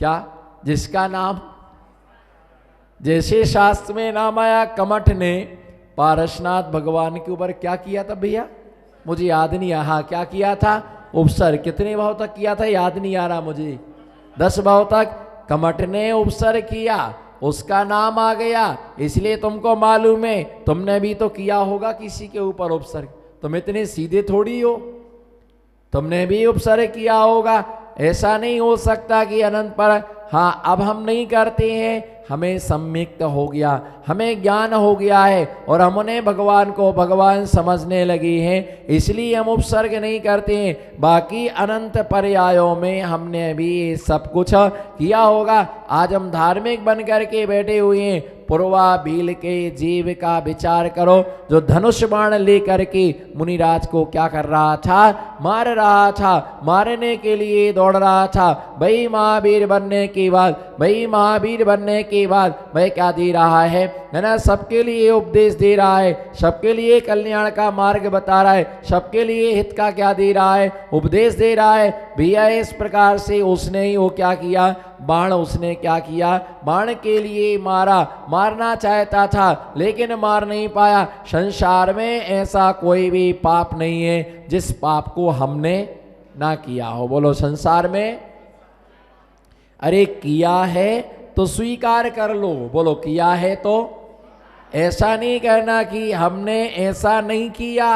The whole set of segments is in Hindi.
क्या? जिसका नाम, जैसे शास्त्र में नाम आया, कमठ ने पारसनाथ भगवान के ऊपर क्या किया था भैया? मुझे याद नहीं आ, हाँ क्या किया था? उपसर्ग। कितने भाव तक किया था याद नहीं आ रहा मुझे, 10 भाव तक कमठ ने उपसर्ग किया, उसका नाम आ गया, इसलिए तुमको मालूम है, तुमने भी तो किया होगा किसी के ऊपर उपसर्ग। तुम इतने सीधे थोड़ी हो, तुमने भी उपसर्ग किया होगा। ऐसा नहीं हो सकता कि अनंत पर, हाँ अब हम नहीं करते हैं, हमें सम्यक्त हो गया, हमें ज्ञान हो गया है और हमने भगवान को भगवान समझने लगे हैं, इसलिए हम उपसर्ग नहीं करते हैं। बाकी अनंत पर्यायों में हमने भी सब कुछ किया होगा। आज हम धार्मिक बन करके बैठे हुए हैं, पूर्वा भील के जीव का विचार करो, जो धनुष बाण लेकर के मुनिराज को क्या कर रहा था? मार रहा था, मारने के लिए दौड़ रहा था। भाई महावीर बनने के बाद, भाई महावीर बनने के बाद वह क्या दे रहा है ना? सबके लिए उपदेश दे रहा है, सबके लिए कल्याण का मार्ग बता रहा है, सबके लिए हित का क्या दे रहा है? उपदेश दे रहा है। भैया इस प्रकार से उसने ही वो क्या किया? बाण उसने क्या किया? बाण के लिए मारा, मारना चाहता था लेकिन मार नहीं पाया। संसार में ऐसा कोई भी पाप नहीं है जिस पाप को हमने ना किया हो। बोलो संसार में, अरे किया है तो स्वीकार कर लो। बोलो किया है तो, ऐसा नहीं कहना कि हमने ऐसा नहीं किया,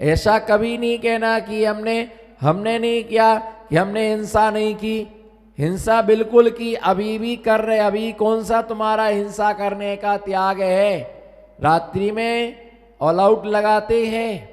ऐसा कभी नहीं कहना कि हमने नहीं किया, कि हमने हिंसा नहीं की। हिंसा बिल्कुल की, अभी भी कर रहे। अभी कौन सा तुम्हारा हिंसा करने का त्याग है? रात्रि में ऑल आउट लगाते हैं,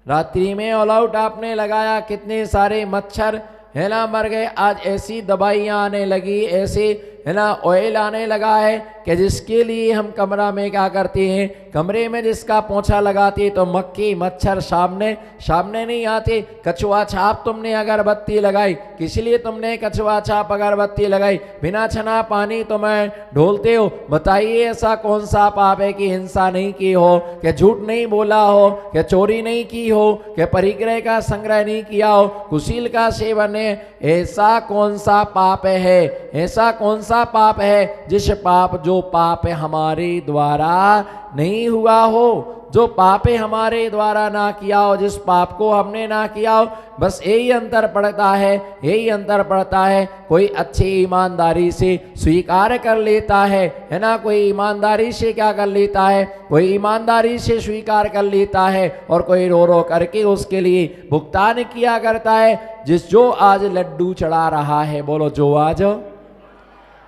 रात्रि में ऑल आउट आपने लगाया, कितने सारे मच्छर है ना मर गए। आज ऐसी दवाइयाँ आने लगी, ऐसे है ना ऑयल आने लगा है कि जिसके लिए हम कमरा में क्या करते हैं, कमरे में जिसका पोंछा लगाते तो मक्खी मच्छर सामने नहीं आते। कछुआ छाप तुमने अगरबत्ती लगाई, किस लिए तुमने कछुआ छाप अगरबत्ती लगाई? बिना छना पानी तुम्हें ढोलते हो। बताइए ऐसा कौन सा पाप है कि हिंसा नहीं की हो, कि झूठ नहीं बोला हो, कि चोरी नहीं की हो, कि परिग्रह का संग्रह नहीं किया हो, कुशील का सेवन है? ऐसा कौन सा पाप है? ऐसा कौन सा पाप है जिस पाप, जो पाप हमारे द्वारा नहीं हुआ हो, जो पाप हमारे द्वारा ना किया हो, जिस पाप को हमने ना किया हो। बस यही अंतर पड़ता है, यही अंतर पड़ता है। कोई अच्छी ईमानदारी से स्वीकार कर लेता है ना, कोई ईमानदारी से क्या कर लेता है, कोई ईमानदारी से स्वीकार कर लेता है और कोई रो रो करके उसके लिए भुगतान किया करता है। जो आज लड्डू चढ़ा रहा है, बोलो जो आज,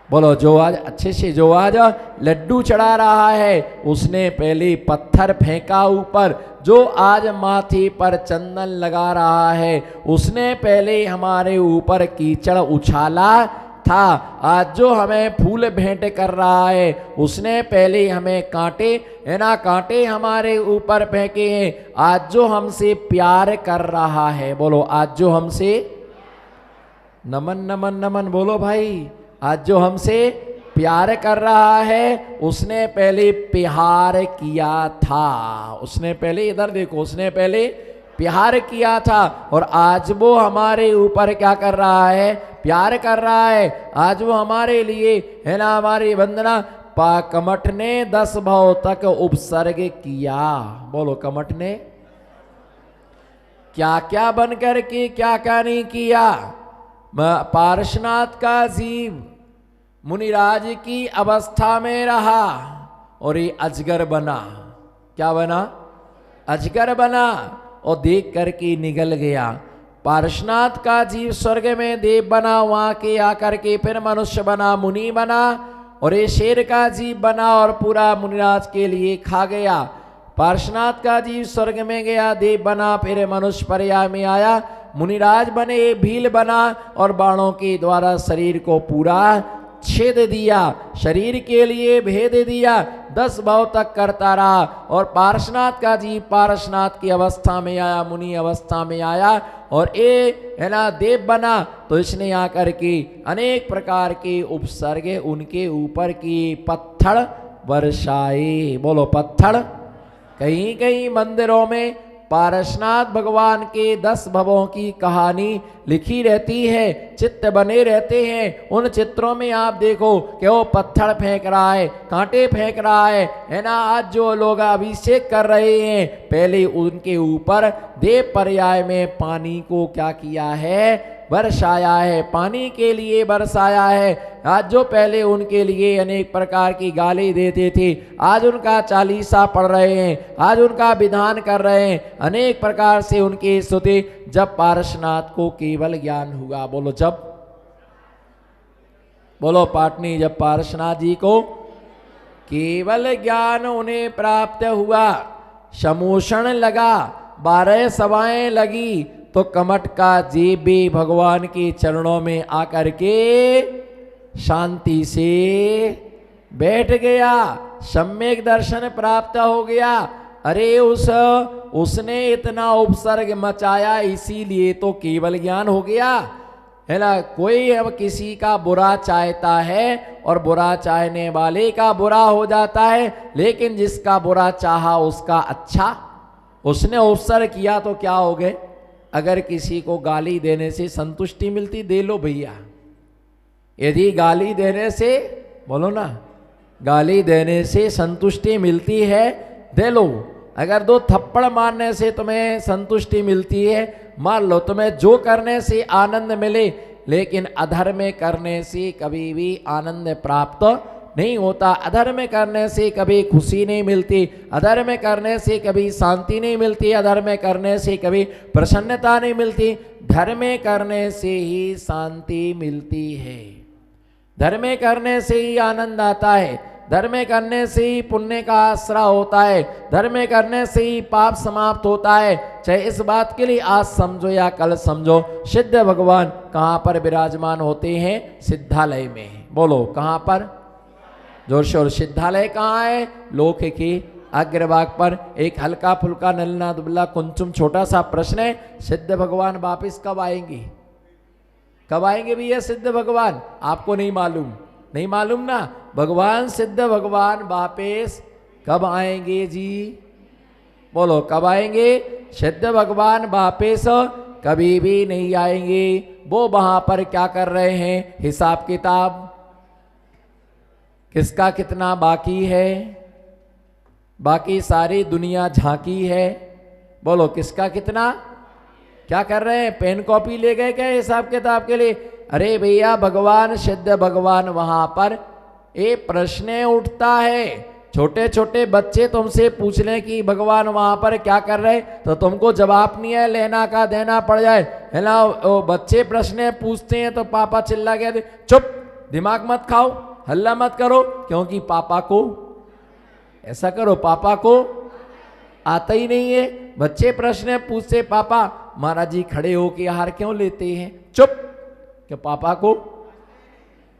बोलो जो आज, अच्छे से जो आज लड्डू चढ़ा रहा है, उसने पहले पत्थर फेंका ऊपर। जो आज माथे पर चंदन लगा रहा है, उसने पहले हमारे ऊपर कीचड़ उछाला था। आज जो हमें फूल भेंट कर रहा है, उसने पहले हमें कांटे है ना, कांटे हमारे ऊपर फेंके हैं। आज जो हमसे प्यार कर रहा है, बोलो आज जो हमसे, नमन नमन नमन बोलो भाई, आज जो हमसे प्यार कर रहा है, उसने पहले प्यार किया था। उसने पहले, इधर देखो, उसने पहले प्यार किया था और आज वो हमारे ऊपर क्या कर रहा है? प्यार कर रहा है। आज वो हमारे लिए है ना, हमारी वंदना। कमठ ने 10 भाव तक उपसर्ग किया। बोलो कमठ ने क्या क्या बन कर के क्या क्या नहीं किया? पार्श्वनाथ का जीव मुनिराज की अवस्था में रहा और ये अजगर बना। क्या बना? अजगर बना और देख करके निगल गया। पार्श्वनाथ का जीव स्वर्ग में देव बना, वहां के आकर के फिर मनुष्य बना, मुनि बना, और ये शेर का जीव बना और पूरा मुनिराज के लिए खा गया। पार्श्वनाथ का जीव स्वर्ग में गया, देव बना, फिर मनुष्य पर्याय में आया, मुनिराज बने, भील बना और बाणों के द्वारा शरीर को पूरा छेद दिया, शरीर के लिए भेद दिया, 10 भाव तक करता रहा। और पार्श्वनाथ का जीव पार्श्वनाथ की अवस्था में आया, मुनि अवस्था में आया और ये है ना देव बना। तो इसने आकर के अनेक प्रकार के उपसर्ग उनके ऊपर की, पत्थर वर्षाए। बोलो पत्थर। कहीं कहीं मंदिरों में पारसनाथ भगवान के 10 भवों की कहानी लिखी रहती है, चित्र बने रहते हैं। उन चित्रों में आप देखो कि वो पत्थर फेंक रहा है, कांटे फेंक रहा है ना। आज जो लोग अभिषेक कर रहे हैं, पहले उनके ऊपर देव पर्याय में पानी को क्या किया है, बरसाया है, पानी के लिए बरसाया है। आज जो पहले उनके लिए अनेक प्रकार की गाली देते थे, आज उनका चालीसा पढ़ रहे हैं, आज उनका विधान कर रहे हैं, अनेक प्रकार से उनकी स्तुति। जब पारसनाथ को केवल ज्ञान हुआ, बोलो जब, बोलो पाटनी, जब पारसनाथ जी को केवल ज्ञान उन्हें प्राप्त हुआ, समोषण लगा, 12 सभाएं लगी, तो कमट का जीव भी भगवान के चरणों में आकर के शांति से बैठ गया, सम्यक दर्शन प्राप्त हो गया। अरे उसने इतना उपसर्ग मचाया, इसीलिए तो केवल ज्ञान हो गया, है ना। कोई अब किसी का बुरा चाहता है और बुरा चाहने वाले का बुरा हो जाता है, लेकिन जिसका बुरा चाहा उसका अच्छा उसने उपसर्ग किया तो क्या हो गए। अगर किसी को गाली देने से संतुष्टि मिलती, दे लो भैया। यदि गाली देने से, बोलो ना, गाली देने से संतुष्टि मिलती है, दे लो। अगर 2 थप्पड़ मारने से तुम्हें संतुष्टि मिलती है, मार लो। तुम्हें जो करने से आनंद मिले, लेकिन अधर्म करने से कभी भी आनंद प्राप्त नहीं होता। अधर्म करने से कभी खुशी नहीं मिलती, अधर्म करने से कभी शांति नहीं मिलती, अधर्म करने से कभी प्रसन्नता नहीं मिलती। धर्म करने से ही शांति मिलती है, धर्म करने से ही आनंद आता है, धर्म करने से ही पुण्य का आसरा होता है, धर्म करने से ही पाप समाप्त होता है। चाहे इस बात के लिए आज समझो या कल समझो, सिद्ध भगवान कहाँ पर विराजमान होते हैं, सिद्धालय में। बोलो कहाँ पर, जोर से। और सिद्धालय कहाँ है, लोक के अग्रभाग पर। एक हल्का फुल्का नलना दुबला कुंचुम छोटा सा प्रश्न है, सिद्ध भगवान वापिस कब आएंगे, कब आएंगे भैया सिद्ध भगवान? आपको नहीं मालूम, नहीं मालूम ना। भगवान सिद्ध भगवान वापिस कब आएंगे जी, बोलो कब आएंगे? सिद्ध भगवान वापिस कभी भी नहीं आएंगे। वो वहां पर क्या कर रहे हैं, हिसाब किताब, किसका कितना बाकी है। बाकी सारी दुनिया झांकी है, बोलो किसका कितना, क्या कर रहे हैं, पेन कॉपी ले गए क्या हिसाब किताब के लिए? अरे भैया भगवान सिद्ध भगवान वहां पर एक प्रश्न उठता है। छोटे छोटे बच्चे तुमसे पूछ लें कि भगवान वहां पर क्या कर रहे, तो तुमको जवाब नहीं है, लेना का देना पड़ जाए, है ना। बच्चे प्रश्न पूछते हैं तो पापा चिल्ला गया, चुप, दिमाग मत खाओ, हल्ला मत करो, क्योंकि पापा को, ऐसा करो, पापा को आता ही नहीं है। बच्चे प्रश्न पूछते, पापा महाराज जी खड़े होके आहार क्यों लेते हैं? चुप, कि पापा को,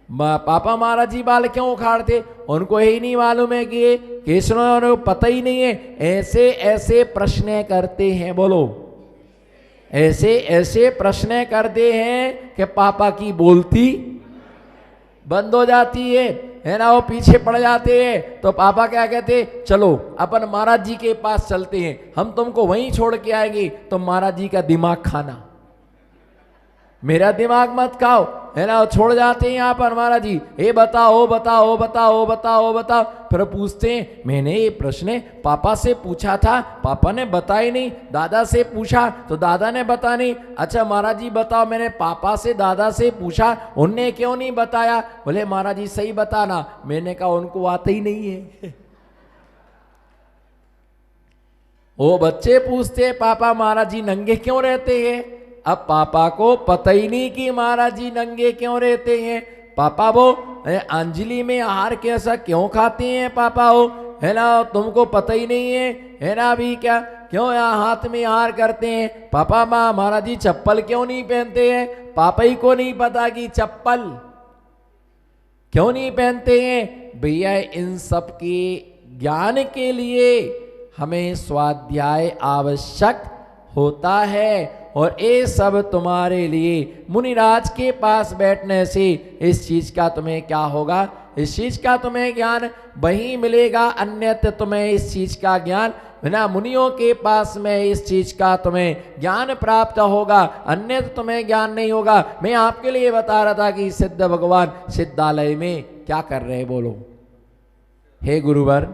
पापा महाराज जी बाल क्यों उखाड़ते? उनको यही नहीं मालूम है कि ये केसरों, पता ही नहीं है। ऐसे ऐसे प्रश्न करते हैं, बोलो ऐसे ऐसे प्रश्न करते हैं कि पापा की बोलती बंद हो जाती है ना। वो पीछे पड़ जाते हैं तो पापा क्या कहते, चलो अपन महाराज जी के पास चलते हैं, हम तुमको वहीं छोड़ के आएंगे, तो महाराज जी का दिमाग खाना, मेरा दिमाग मत खाओ, है ना। छोड़ जाते हैं यहाँ पर महाराज जी, ये बताओ बताओ बताओ बताओ बताओ। फिर पूछते हैं, मैंने ये प्रश्न पापा से पूछा था, पापा ने बताया नहीं। दादा से पूछा तो दादा ने बताया नहीं। अच्छा महाराज जी बताओ, मैंने पापा से दादा से पूछा, उनने क्यों नहीं बताया? बोले महाराज जी सही बताना। मैंने कहा उनको आता ही नहीं है। वो बच्चे पूछते, पापा महाराज जी नंगे क्यों रहते हैं? अब पापा को पता ही नहीं कि महाराज जी नंगे क्यों रहते हैं। पापा वो अंजलि में आहार कैसा क्यों खाते हैं पापा हो, है ना, तुमको पता ही नहीं है ना। अभी क्या क्यों यहाँ हाथ में आहार करते हैं? पापा माँ महाराज जी चप्पल क्यों नहीं पहनते हैं? पापा ही को नहीं पता कि चप्पल क्यों नहीं पहनते हैं। भैया इन सब के ज्ञान के लिए हमें स्वाध्याय आवश्यक होता है, और ये सब तुम्हारे लिए मुनिराज के पास बैठने से इस चीज का तुम्हें क्या होगा, इस चीज का तुम्हें ज्ञान वही मिलेगा, अन्यत्र तुम्हें इस चीज का ज्ञान बिना मुनियों के पास में इस चीज का तुम्हें ज्ञान प्राप्त होगा, अन्य तो तुम्हें ज्ञान नहीं होगा। मैं आपके लिए बता रहा था कि सिद्ध भगवान सिद्धालय में क्या कर रहे हैं, बोलो। हे गुरुवर,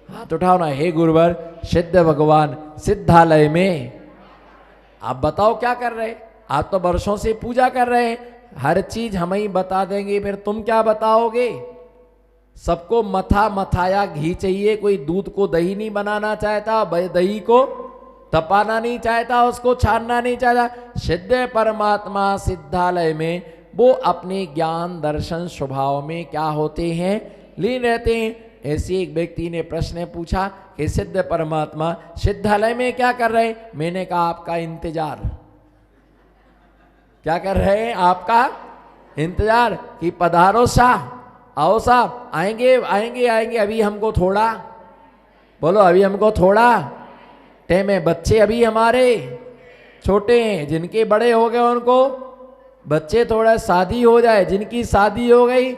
हाथ उठाओ ना। हे गुरुवर, सिद्ध भगवान सिद्धालय में आप बताओ क्या कर रहे। आप तो वर्षों से पूजा कर रहे हैं, हर चीज हम ही बता देंगे, फिर तुम क्या बताओगे। सबको मथा मथाया घी चाहिए, कोई दूध को दही नहीं बनाना चाहता, दही को तपाना नहीं चाहता, उसको छानना नहीं चाहता। सिद्ध परमात्मा सिद्धालय में वो अपने ज्ञान दर्शन स्वभाव में क्या होते हैं, लीन रहते हैं। ऐसे एक व्यक्ति ने प्रश्न पूछा कि सिद्ध परमात्मा सिद्धालय में क्या कर रहे हैं। मैंने कहा आपका इंतजार। क्या कर रहे हैं, आपका इंतजार कि पधारो साहब, आओ साहब, आएंगे आएंगे आएंगे, अभी हमको थोड़ा, बोलो अभी हमको थोड़ा टाइम है। बच्चे अभी हमारे छोटे हैं, जिनके बड़े हो गए उनको बच्चे थोड़ा शादी हो जाए, जिनकी शादी हो गई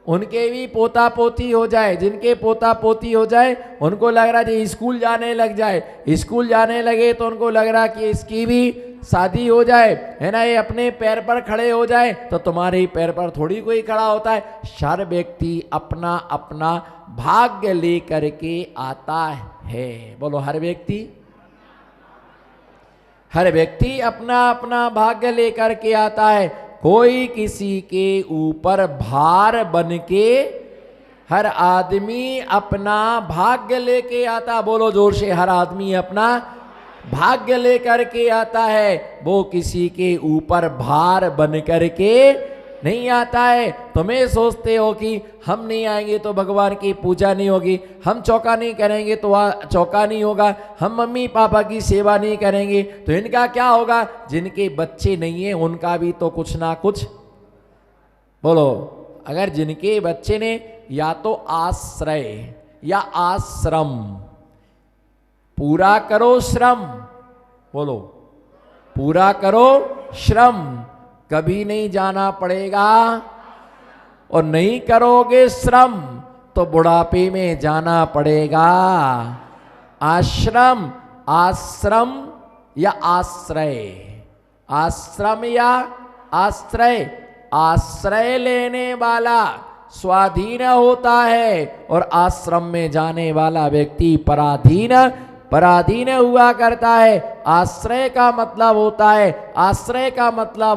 उनके भी पोता पोती हो जाए, जिनके पोता पोती हो जाए उनको लग रहा है स्कूल जाने लग जाए, स्कूल जाने लगे तो उनको लग रहा कि इसकी भी शादी हो जाए, है ना, ये अपने पैर पर खड़े हो जाए। तो तुम्हारे ही पैर पर थोड़ी कोई खड़ा होता है। हर व्यक्ति अपना अपना भाग्य लेकर के आता है, बोलो हर व्यक्ति अपना अपना भाग्य लेकर के आता है। कोई किसी के ऊपर भार बन के, हर आदमी अपना भाग्य लेके आता, बोलो जोर से, हर आदमी अपना भाग्य लेकर के आता है, वो किसी के ऊपर भार बन करके नहीं आता है। तुम्हें सोचते हो कि हम नहीं आएंगे तो भगवान की पूजा नहीं होगी, हम चौका नहीं करेंगे तो चौका नहीं होगा, हम मम्मी पापा की सेवा नहीं करेंगे तो इनका क्या होगा। जिनके बच्चे नहीं है उनका भी तो कुछ ना कुछ, बोलो, अगर जिनके बच्चे ने या तो आश्रय या आश्रम, पूरा करो श्रम, बोलो पूरा करो श्रम, कभी नहीं जाना पड़ेगा, और नहीं करोगे श्रम तो बुढ़ापे में जाना पड़ेगा। आश्रम, आश्रम या आश्रय, आश्रम या आश्रय। आश्रय लेने वाला स्वाधीन होता है और आश्रम में जाने वाला व्यक्ति पराधीन हुआ करता है। आश्रय का मतलब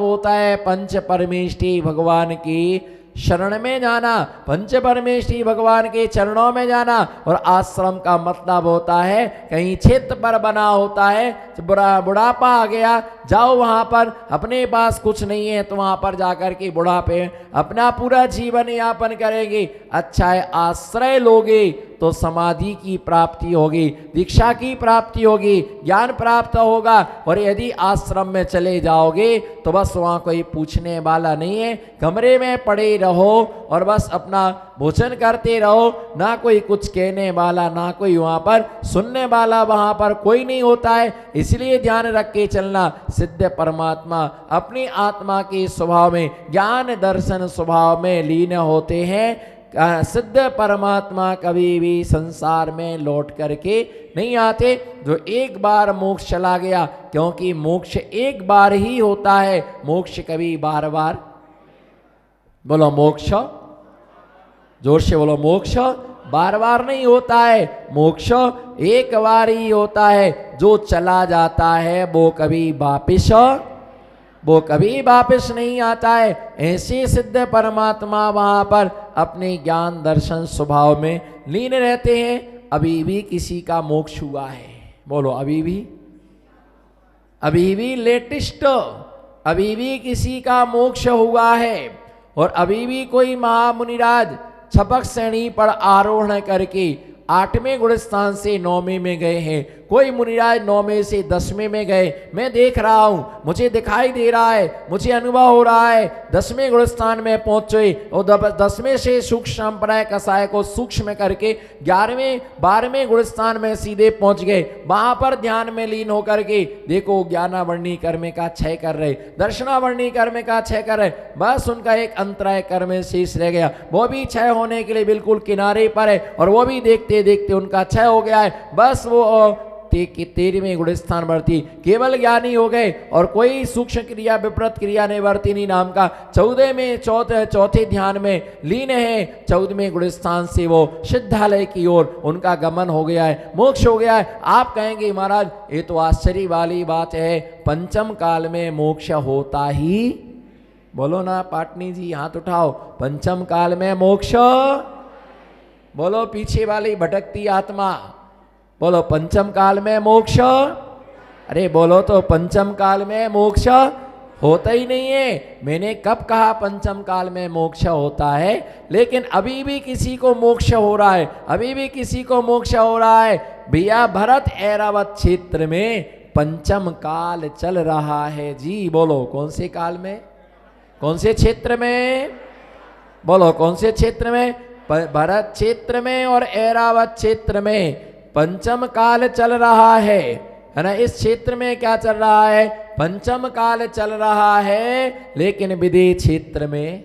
होता है पंच परमेष्ठी भगवान की शरण में जाना, पंच परमेष्ठी भगवान के चरणों में जाना। और आश्रम का मतलब होता है कहीं क्षेत्र पर बना होता है, बुढ़ापा आ गया, जाओ वहां पर, अपने पास कुछ नहीं है तो वहां पर जाकर के बुढ़ापे अपना पूरा जीवन यापन करेंगे। अच्छा है, आश्रय लोगे तो समाधि की प्राप्ति होगी, दीक्षा की प्राप्ति होगी, ज्ञान प्राप्त होगा। और यदि आश्रम में चले जाओगे तो बस वहाँ कोई पूछने वाला नहीं है, कमरे में पड़े रहो और बस अपना भोजन करते रहो, ना कोई कुछ कहने वाला, ना कोई वहाँ पर सुनने वाला, वहाँ पर कोई नहीं होता है। इसलिए ध्यान रख के चलना, सिद्ध परमात्मा अपनी आत्मा के स्वभाव में, ज्ञान दर्शन स्वभाव में लीन होते हैं। सिद्ध परमात्मा कभी भी संसार में लौट करके नहीं आते। जो एक बार मोक्ष चला गया, क्योंकि मोक्ष एक बार ही होता है, मोक्ष कभी बार बार, बोलो मोक्ष, जोर से बोलो, मोक्ष बार बार नहीं होता है, मोक्ष एक बार ही होता है। जो चला जाता है वो कभी वापस नहीं आता है। ऐसे सिद्ध परमात्मा वहां पर अपने ज्ञान दर्शन स्वभाव में लीन रहते हैं। अभी भी किसी का मोक्ष हुआ है, बोलो अभी भी लेटेस्ट, अभी भी किसी का मोक्ष हुआ है। और अभी भी कोई महामुनिराज छपक श्रेणी पर आरोहण करके 8वें गुणस्थान से 9वें में गए हैं, कोई मुनिराज 9वें से 10वें में गए। मैं देख रहा हूं, मुझे दिखाई दे रहा है, मुझे अनुभव हो रहा है, 10वें गुणस्थान में पहुंचे और 10वें से सूक्ष्म संप्रदाय कसाय को सूक्ष्म करके 11वें 12वें गुणस्थान में सीधे पहुंच गए। वहां पर ध्यान में लीन होकर के देखो, ज्ञानावर्णी कर्म का क्षय कर रहे, दर्शनावर्णी कर्म का क्षय कर रहे, बस उनका एक अंतराय कर्म शेष रह गया, वो भी क्षय होने के लिए बिल्कुल किनारे पर है। और वो भी देखते देखते देखते उनका क्षय हो गया है। बस वो 13वें गुणस्थान वर्ती केवल ज्ञानी हो गए और कोई सूक्ष्म क्रिया विपरीत क्रिया नहीं वर्ती नहीं नाम का। 14 में चौथे ध्यान में लीन है। 14वें गुणस्थान से वो सिद्धालय की ओर उनका गमन हो गया है, मोक्ष हो गया है। आप कहेंगे महाराज ये तो आश्चर्य वाली बात है, पंचम काल में मोक्ष होता ही? बोलो ना पाटनी जी, हाथ उठाओ। पंचम काल में मोक्ष, बोलो पीछे वाली भटकती आत्मा, बोलो पंचम काल में मोक्ष। अरे बोलो तो पंचम काल में मोक्ष होता ही नहीं है। मैंने कब कहा पंचम काल में मोक्ष होता है? लेकिन अभी भी किसी को मोक्ष हो रहा है, अभी भी किसी को मोक्ष हो रहा है। भैया भरत ऐरावत क्षेत्र में पंचम काल चल रहा है जी। बोलो कौन से काल में, कौन से क्षेत्र में? बोलो कौन से क्षेत्र में? भरत क्षेत्र में और ऐरावत क्षेत्र में पंचम काल चल रहा है ना। इस क्षेत्र में क्या चल रहा है? पंचम काल चल रहा है। लेकिन विदेह क्षेत्र में,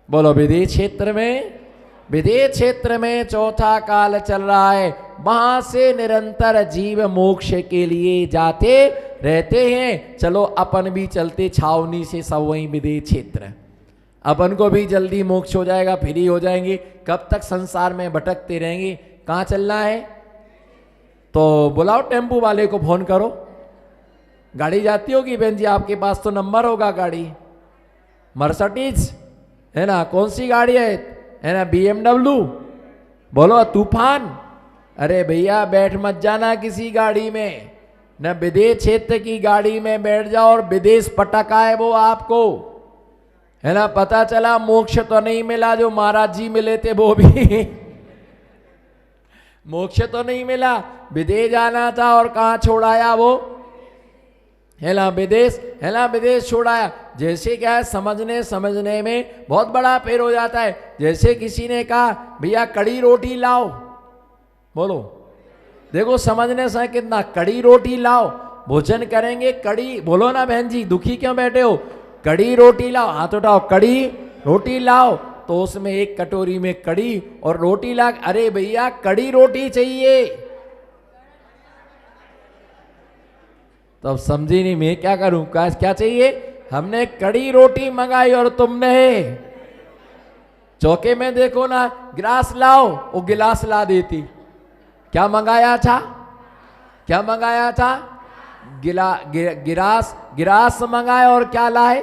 बोलो विदेह क्षेत्र में, विदेह क्षेत्र में चौथा काल चल रहा है। वहां से निरंतर जीव मोक्ष के लिए जाते रहते हैं। चलो अपन भी चलते छावनी से सब वही विदेह क्षेत्र, अपन को भी जल्दी मोक्ष हो जाएगा, फ्री हो जाएंगे। कब तक संसार में भटकते रहेंगे? कहाँ चलना है? तो बुलाओ टेम्पू वाले को, फोन करो। गाड़ी जाती होगी बहन जी, आपके पास तो नंबर होगा गाड़ी। मर्सिडीज है ना, कौन सी गाड़ी है ना? BMW, बोलो तूफान। अरे भैया बैठ मत जाना किसी गाड़ी में, न विदेश क्षेत्र की गाड़ी में बैठ जाओ और विदेश पटका है वो आपको, है ना। पता चला मोक्ष तो नहीं मिला, जो महाराज जी मिले थे वो भी मोक्ष तो नहीं मिला, विदेश जाना था और कहाँ छोड़ाया वो, है ना, विदेश, है ना, विदेश छोड़ाया। जैसे क्या है, समझने में बहुत बड़ा फेर हो जाता है। जैसे किसी ने कहा भैया कड़ी रोटी लाओ, बोलो देखो समझने से कितना, कड़ी रोटी लाओ, भोजन करेंगे कड़ी, बोलो ना बहन जी, दुखी क्यों बैठे हो? कड़ी रोटी लाओ, हाथ उठाओ, कड़ी रोटी लाओ। तो उसमें एक कटोरी में कड़ी और रोटी ला, अरे भैया कड़ी रोटी चाहिए। तो अब समझी नहीं मैं क्या करूं, क्या चाहिए? हमने कड़ी रोटी मंगाई और तुमने चौके में देखो ना, गिलास लाओ, वो गिलास ला देती। क्या मंगाया था? क्या मंगाया था? गिलास मंगाए और क्या लाए,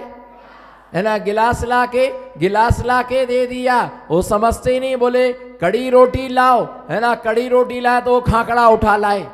है ना, गिलास ला के दे दिया। वो समझते ही नहीं, बोले कड़ी रोटी लाओ, है ना, कड़ी रोटी लाए तो वो खाकड़ा उठा लाए।